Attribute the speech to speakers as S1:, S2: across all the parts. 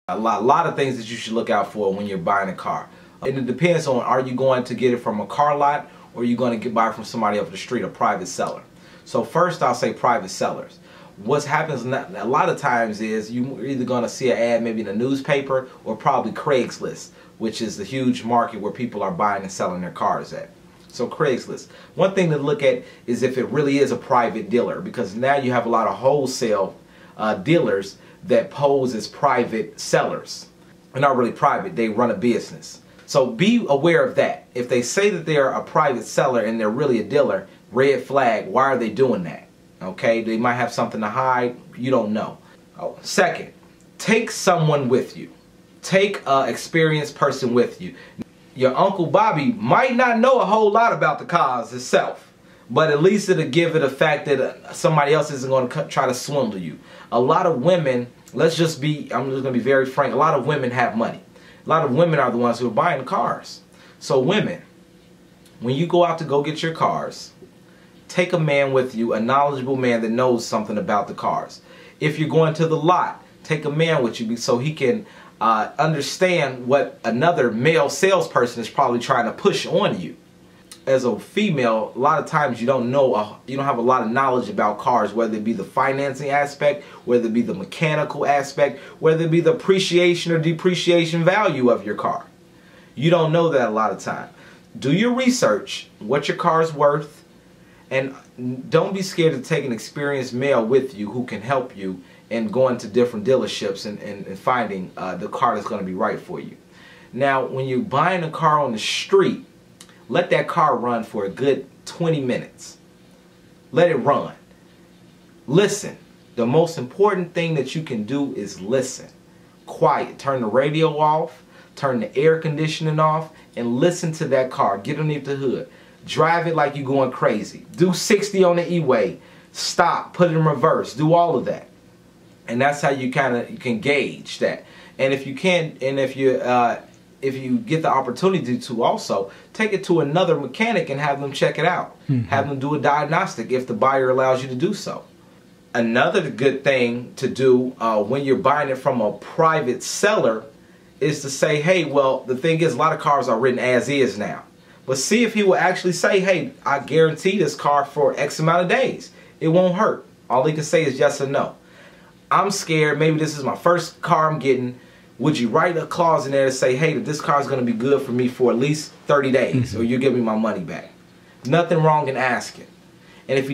S1: A lot of things that you should look out for when you're buying a car. And it depends on, are you going to get it from a car lot, or are you going to buy it from somebody off the street, a private seller? So first I'll say private sellers. What happens a lot of times is you're either going to see an ad maybe in a newspaper or probably Craigslist, which is the huge market where people are buying and selling their cars at. So Craigslist. One thing to look at is if it really is a private dealer, because now you have a lot of wholesale dealers that pose as private sellers. They're not really private, they run a business. So be aware of that. If they say that they're a private seller and they're really a dealer, red flag, why are they doing that? Okay, they might have something to hide, you don't know. Second, take someone with you. Take an experienced person with you. Your Uncle Bobby might not know a whole lot about the cars itself, but at least it'll give it a fact that somebody else isn't going to try to swindle you. A lot of women, I'm just going to be very frank, a lot of women have money. A lot of women are the ones who are buying cars. So women, when you go out to go get your cars, take a man with you, a knowledgeable man that knows something about the cars. If you're going to the lot, take a man with you so he can understand what another male salesperson is probably trying to push on you. As a female, a lot of times you don't have a lot of knowledge about cars, whether it be the financing aspect, whether it be the mechanical aspect, whether it be the appreciation or depreciation value of your car. You don't know that a lot of time. Do your research, what your car is worth, and don't be scared to take an experienced male with you who can help you in going to different dealerships and finding the car that's going to be right for you. Now, when you're buying a car on the street, let that car run for a good 20 minutes. Let it run. Listen. The most important thing that you can do is listen. Quiet. Turn the radio off. Turn the air conditioning off. And listen to that car. Get underneath the hood. Drive it like you're going crazy. Do 60 on the E-way. Stop. Put it in reverse. Do all of that. And that's how you can gauge that. And if you can, and if you get the opportunity to also take it to another mechanic and have them check it out. Have them do a diagnostic if the buyer allows you to do so. Another good thing to do when you're buying it from a private seller is to say, hey, well, the thing is, a lot of cars are written as is now. But see if he will actually say, hey, I guarantee this car for X amount of days. It won't hurt. All he can say is yes or no. I'm scared. Maybe this is my first car I'm getting. Would you write a clause in there to say, hey, that this car is going to be good for me for at least 30 days, or you give me my money back? Nothing wrong in asking. And if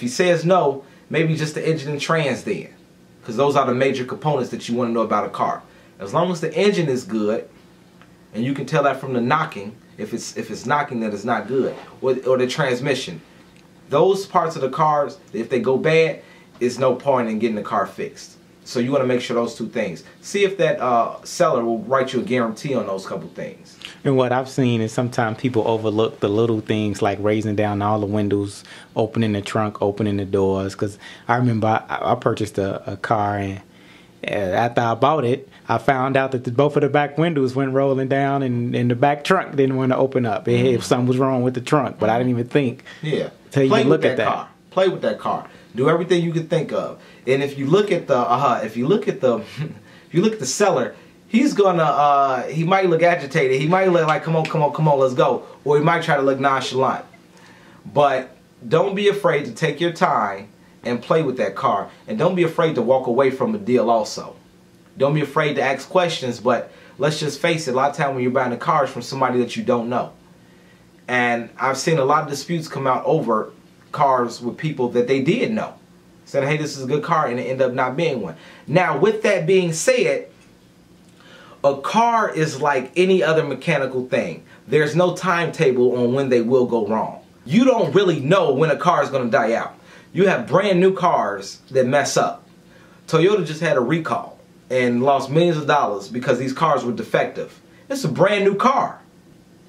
S1: he says no, maybe just the engine and trans then, because those are the major components that you want to know about a car. As long as the engine is good, and you can tell that from the knocking, if it's knocking, that it's not good, or the transmission. Those parts of the cars, if they go bad, it's no point in getting the car fixed. So you want to make sure those two things. See if that seller will write you a guarantee on those couple things.
S2: And what I've seen is sometimes people overlook the little things like raising down all the windows, opening the trunk, opening the doors. Because I remember I purchased a car, and after I bought it, I found out that both of the back windows went rolling down, and the back trunk didn't want to open up. If something was wrong with the trunk, but I didn't even think.
S1: Yeah.
S2: Till you look at that
S1: car. Play with that car. Do everything you can think of. And if you look at the if you look at the seller, he's gonna he might look agitated. He might look like come on, let's go. Or he might try to look nonchalant. But don't be afraid to take your time and play with that car. And don't be afraid to walk away from a deal also. Don't be afraid to ask questions, but let's just face it, a lot of time when you're buying the cars from somebody that you don't know. And I've seen a lot of disputes come out over cars with people that they did know. Said, hey, this is a good car, and it ended up not being one. Now, with that being said, a car is like any other mechanical thing. There's no timetable on when they will go wrong. You don't really know when a car is going to die out. You have brand new cars that mess up. Toyota just had a recall and lost millions of dollars because these cars were defective. It's a brand new car.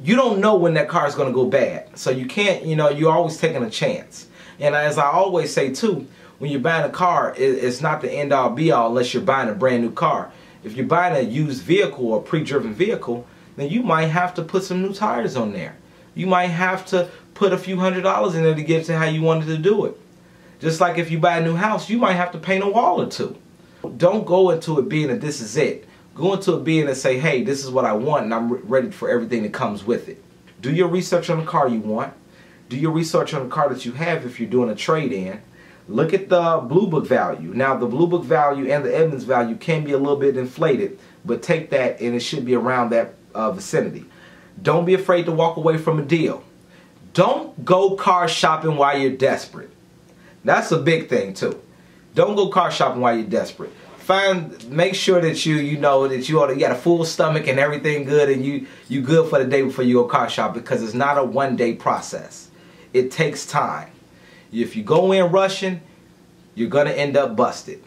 S1: You don't know when that car is going to go bad. So you can't, you're always taking a chance. And as I always say too, when you're buying a car, it's not the end all be all unless you're buying a brand new car. If you're buying a used vehicle or pre-driven vehicle, then you might have to put some new tires on there. You might have to put a few $100s in there to get to how you wanted to do it. Just like if you buy a new house, you might have to paint a wall or two. Don't go into it being that this is it. Go into a bid and say, hey, this is what I want, and I'm ready for everything that comes with it. Do your research on the car you want. Do your research on the car that you have if you're doing a trade-in. Look at the Blue Book value. Now, the Blue Book value and the Edmunds value can be a little bit inflated, but take that and it should be around that vicinity. Don't be afraid to walk away from a deal. Don't go car shopping while you're desperate. That's a big thing too. Don't go car shopping while you're desperate. Make sure that you know that you got a full stomach and everything good, and you good for the day before you go car shopping, because it's not a one-day process. It takes time. If you go in rushing, you're gonna end up busted.